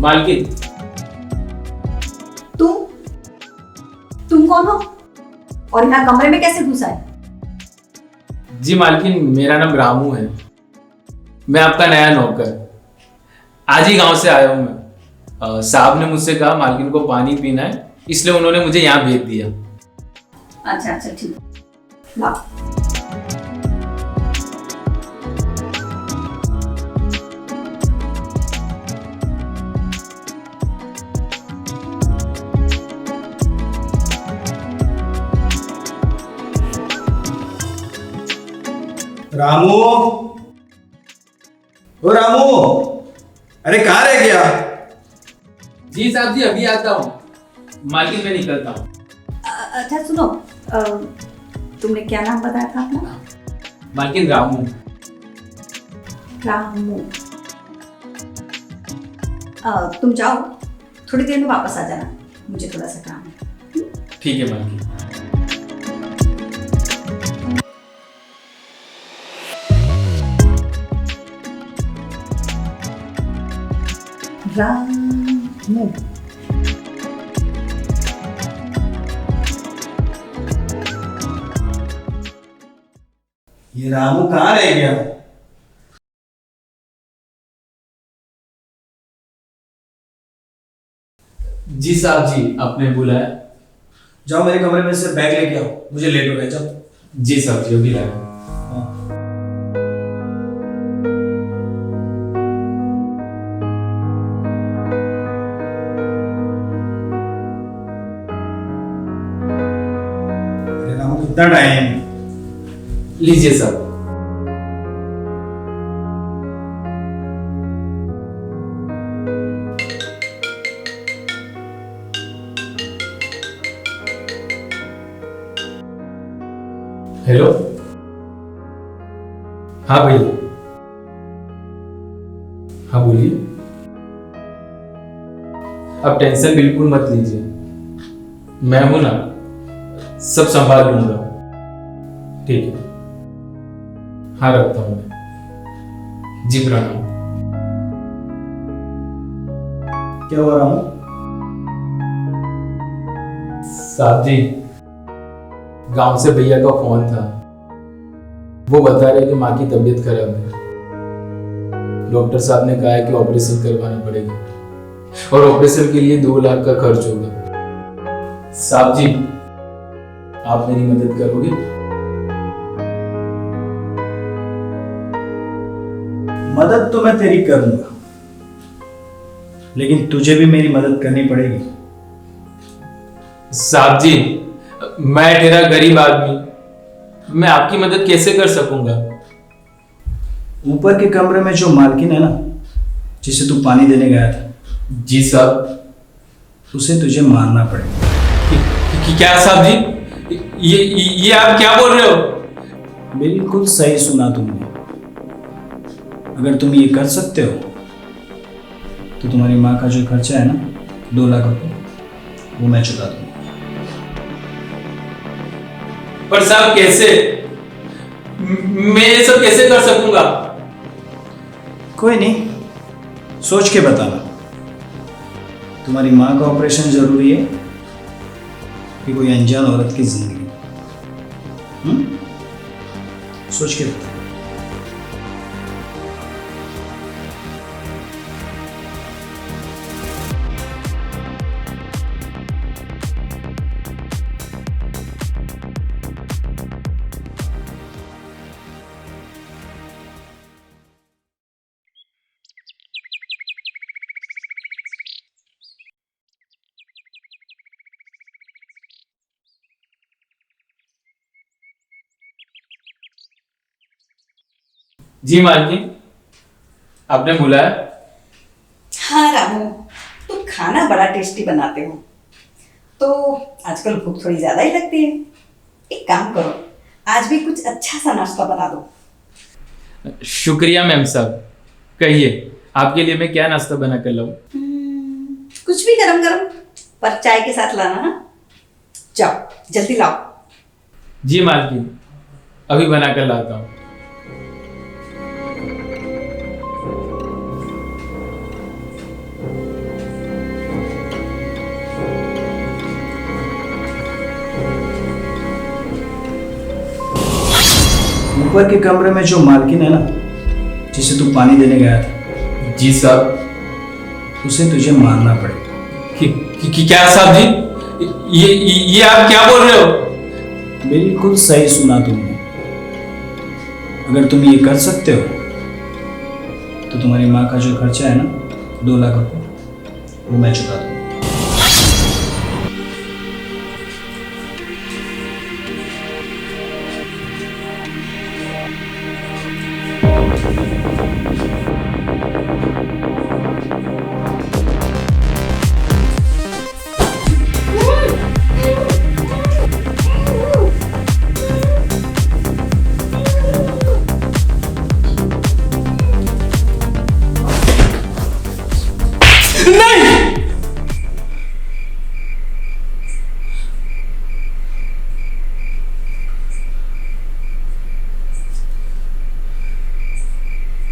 मालकिन। तुम कौन हो और यहाँ कमरे में कैसे घुसा है? जी मालकिन, मेरा नाम रामू है। मैं आपका नया नौकर, आज ही गांव से आया हूं मैं। साहब ने मुझसे कहा मालकिन को पानी पीना है, इसलिए उन्होंने मुझे यहाँ भेज दिया। अच्छा अच्छा ठीक, लाओ। रामू, ओ रामू, अरे कहाँ रह गया? जी साहब जी, अभी आता हूँ। मालकिन मैं निकलता हूँ। अच्छा सुनो, तुमने क्या नाम बताया था अपना? मालकिन रामू। रामू। तुम जाओ, थोड़ी देर में वापस आ जाना, मुझे थोड़ा सा काम है। ठीक है मालकिन। रामू। ये रामू कहाँ रह गया? जी साहब जी, आपने बुलाया? जाओ मेरे कमरे में से बैग लेके आओ, मुझे लेट हो गया। जाओ। जी साहब जी, अभी लाया। अरे रामू, कितना टाइम? लीजिए साहब। हेलो, हाँ भैया। हाँ बोलिए। अब टेंशन बिल्कुल मत लीजिए, मैं हूं ना, सब संभाल लूंगा। ठीक है, हाँ रखता हूं मैं। जी प्रणाम। क्या हुआ रामू? साहब जी, गांव से भैया का फोन था, वो बता रहे कि माँ की तबीयत खराब है। डॉक्टर साहब ने कहा है कि ऑपरेशन करवाना पड़ेगा और ऑपरेशन के लिए 2 लाख का खर्च होगा। साहब जी, आप मेरी मदद करोगे? मदद तो मैं तेरी करूंगा, लेकिन तुझे भी मेरी मदद करनी पड़ेगी। साहब जी, मैं तेरा गरीब आदमी, मैं आपकी मदद कैसे कर सकूंगा? ऊपर के कमरे में जो मालकिन है ना, जिसे तू पानी देने गया था, जी साहब। उसे तुझे मारना पड़ेगा। क्या साहब जी, ये आप क्या बोल रहे हो? बिल्कुल सही सुना तुमने। अगर तुम ये कर सकते हो तो तुम्हारी माँ का जो खर्चा है ना, 2 लाख रुपए, वो मैं चुका दूंगा। पर साहब कैसे? मैं ये सब कैसे कर सकूंगा? कोई नहीं, सोच के बताना। तुम्हारी माँ का ऑपरेशन जरूरी है कि कोई अनजान औरत की जिंदगी? सोच के बता। जी मालकिन, आपने बुलाया? हाँ रामू, तुम खाना बड़ा टेस्टी बनाते हो, तो आजकल भूख थोड़ी ज्यादा ही लगती है। एक काम करो, आज भी कुछ अच्छा सा नाश्ता बना दो। शुक्रिया मैम साहब। कहिए, आपके लिए मैं क्या नाश्ता बना कर लाऊं? कुछ भी गरम गरम, पर चाय के साथ लाना। हाँ, जाओ जल्दी लाओ। जी मालकिन, अभी बना कर लाता हूँ। ऊपर के कमरे में जो मालकिन है ना, जिसे तू पानी देने गया था, जी साहब। उसे तुझे मारना पड़ेगा। क्या साहब जी? ये आप क्या बोल रहे हो? बिल्कुल सही सुना तुमने। अगर तुम ये कर सकते हो तो तुम्हारी माँ का जो खर्चा है ना, 2 लाख रुपए, वो मैं चुका दूंगा।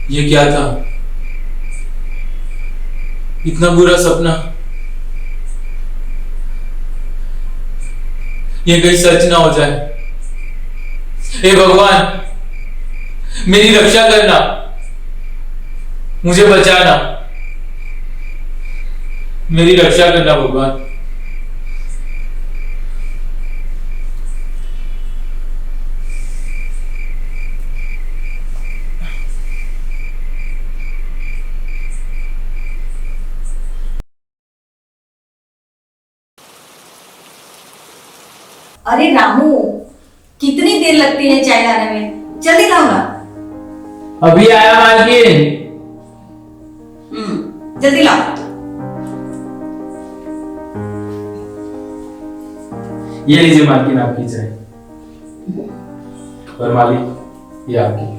ये क्या था? इतना बुरा सपना? ये कहीं सच ना हो जाए। हे भगवान, मेरी रक्षा करना, मुझे बचाना, मेरी रक्षा करना भगवान। अरे रामू, कितनी देर लगती है चाय लाने में? जल्दी लाओ ना। अभी आया मालकिन। जल्दी लाओ। ये लीजिए मालकिन आपकी चाय। और मालिक, ये आपकी।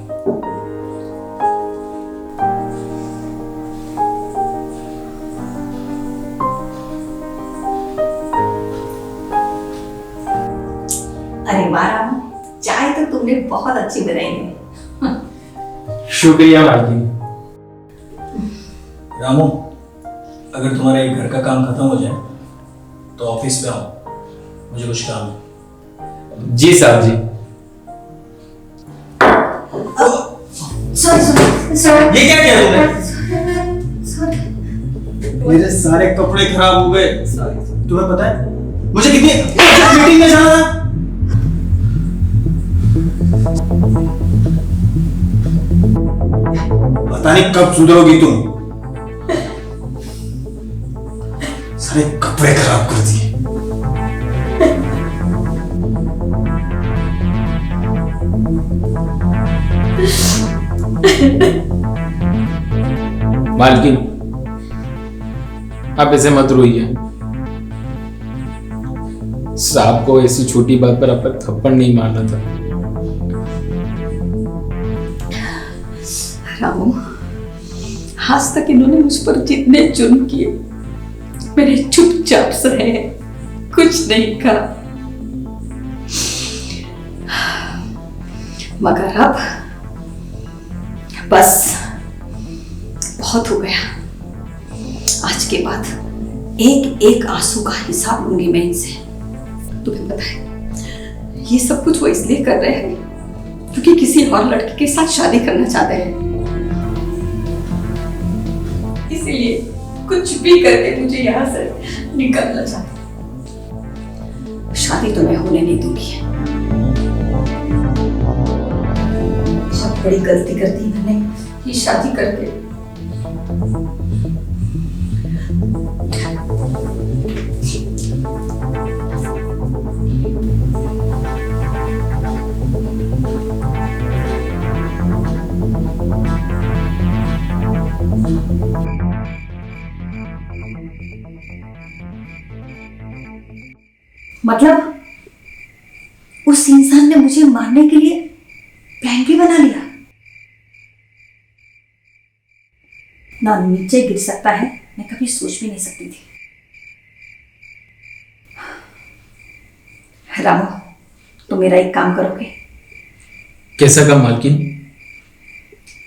अरे वाह रामू, चाय तो तुमने बहुत अच्छी बनाई है। शुक्रिया मालकिन। रामू, अगर तुम्हारा ये घर का काम खत्म हो जाए तो ऑफिस पे आओ, मुझे कुछ काम है। जी साहब जी। सॉरी। ये क्या किया तुमने? सॉरी। मेरे सारे कपड़े खराब हो गए। तुम्हें पता है मुझे कितनी मीटिंग में जाना था? पता नहीं कब सुधरोगी तुम। सारे कपड़े खराब कर दिए। मालकिन, आप ऐसे मत रोइए। साहब को ऐसी छोटी बात पर आप थप्पड़ नहीं मारना था। रामू, आज तक इन्होंने मुझ पर जितने जुर्म किए, मैंने चुपचाप सहे, कुछ नहीं कहा। मगर अब बस बहुत हो गया। आज के बाद एक एक आंसू का हिसाब लूंगी मैं इनसे। तुम्हें पता है, ये सब कुछ वो इसलिए कर रहे हैं क्योंकि किसी और लड़के के साथ शादी करना चाहते हैं। इसीलिए कुछ भी करके मुझे यहाँ से निकालना चाहते हैं। शादी तो मैं होने नहीं दूंगी। बहुत बड़ी गलती कर दी मैंने ये शादी करके। मतलब उस इंसान ने मुझे मारने के लिए प्लान भी बना लिया। ना नीचे गिर सकता है, मैं कभी सोच भी नहीं सकती थी। रामू, तुम मेरा एक काम करोगे? कैसा काम मालकिन?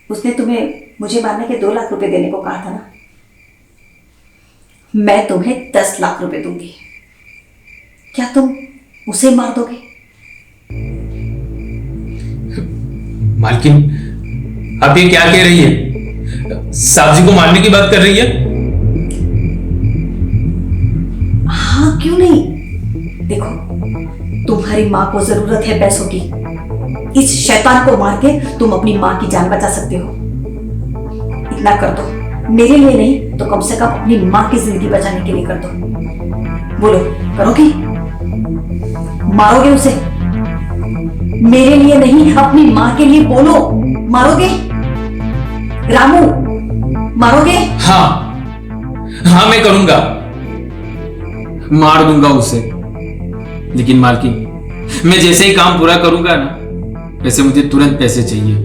उसने तुम्हें मुझे मारने के 2 लाख रुपए देने को कहा था ना, मैं तुम्हें 10 लाख रुपए दूंगी। क्या तुम उसे मार दोगे? मालकिन, आप ये क्या कह रही है? साहब जी को मारने की बात कर रही है? हाँ, क्यों नहीं। देखो, तुम्हारी माँ को जरूरत है पैसों की। इस शैतान को मार के तुम अपनी माँ की जान बचा सकते हो। इतना कर दो, मेरे लिए नहीं तो कम से कम अपनी माँ की जिंदगी बचाने के लिए कर दो। बोलो, करोगी? मारोगे उसे? मेरे लिए नहीं, अपनी माँ के लिए बोलो। मारोगे रामू? मारोगे? हाँ हाँ, मैं करूंगा, मार दूंगा उसे। लेकिन मालकिन, मैं जैसे ही काम पूरा करूंगा ना, वैसे मुझे तुरंत पैसे चाहिए।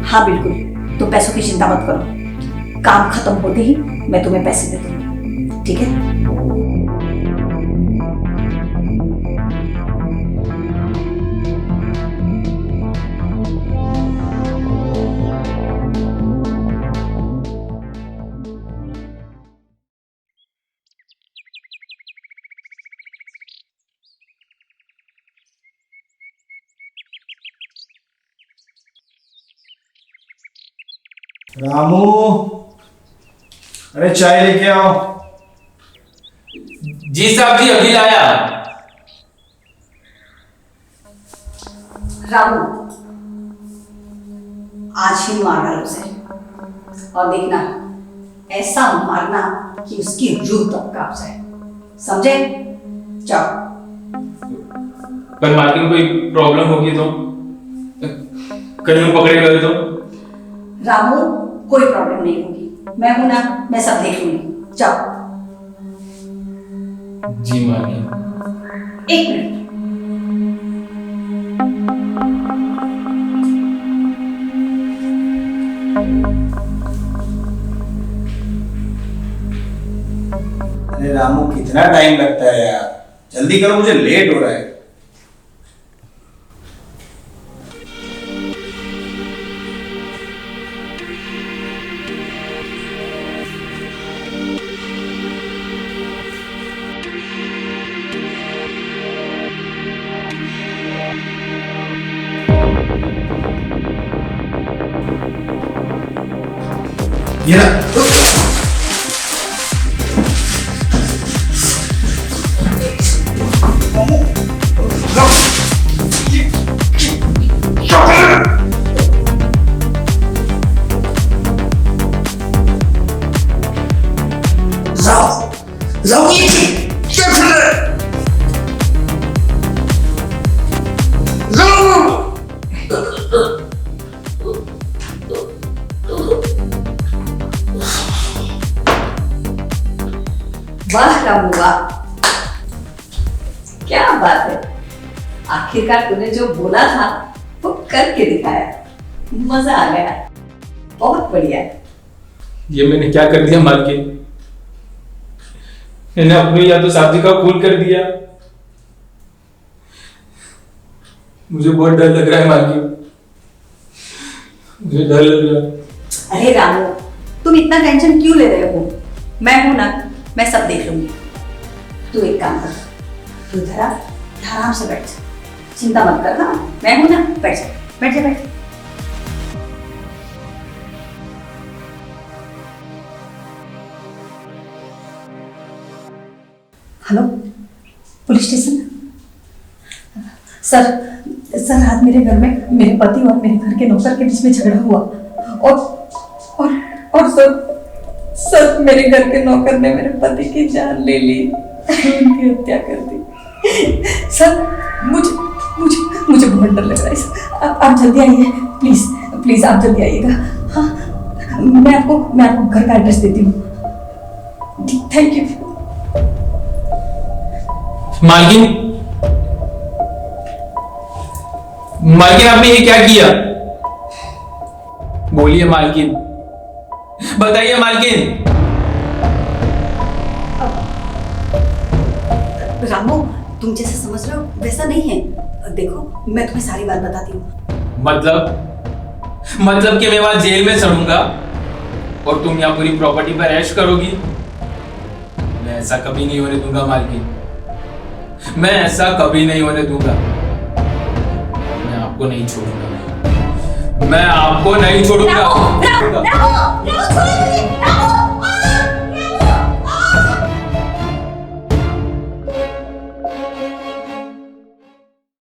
हाँ बिल्कुल, तुम पैसों की चिंता मत करो। काम खत्म होते ही मैं तुम्हें पैसे दे दूंगी, ठीक है? रामू, अरे चाय लेके आओ। जी साहब जी, अभी लाया। रामू, आज ही मार डालो उसे, और देखना ऐसा मारना कि उसकी रूह तक कांप जाए, समझे? जाओ। पर मालकिन, कोई प्रॉब्लम होगी तो? कहीं पकड़े गए तो? रामू, कोई प्रॉब्लम नहीं होगी, मैं हूं ना, मैं सब देख लूंगी। जाओ। जी मालकिन। एक मिनट। अरे रामू, कितना टाइम लगता है यार, जल्दी करो, मुझे लेट हो रहा है। ये ना, राव, ये क्या कर रहा है? राव! वाह रामू वाह, क्या बात है। आखिरकार तूने जो बोला था वो करके दिखाया, मजा आ गया, बहुत बढ़िया। ये मैंने क्या कर दिया मालकिन? मैंने अपने या तो साहब जी का खून कर दिया। मुझे बहुत डर लग रहा है मालकिन, मुझे डर लग रहा है। अरे रामू, तुम इतना टेंशन क्यों ले रहे हो? मैं हूं ना, मैं सब देख लूंगी। तू एक काम कर, तू इधर आ, आराम से बैठ जा, चिंता मत कर। हाँ, मैं हूं ना, बैठ जा, बैठ जा, बैठ जा। Hello, police station. सर, आज मेरे घर में मेरे पति और मेरे घर के नौकर के बीच में झगड़ा हुआ, और सर मेरे घर के नौकर ने मेरे पति की जान ले ली, उनकी हत्या कर दी। सर, मुझे बहुत डर लग रहा है सर। आप जल्दी आइए, प्लीज आप जल्दी आइएगा। हाँ, मैं आपको घर का एड्रेस देती हूँ। Thank you. मालकिन, आपने ये क्या किया? बोलिए मालकिन, बताइए मालकिन। रामू, तुम जैसे समझ रहे हो वैसा नहीं है। देखो, मैं तुम्हें सारी बात बताती हूँ। मतलब कि मैं वहां जेल में सड़ूंगा और तुम यहाँ पूरी प्रॉपर्टी पर ऐश करोगी? मैं ऐसा कभी नहीं होने दूंगा मालकिन, मैं ऐसा कभी नहीं होने दूंगा। मैं आपको नहीं छोड़ूंगा। मैं आपको नहीं छोड़ूंगा। रामू, रामू, रामू, रामू, छोड़ो मुझे, रामू।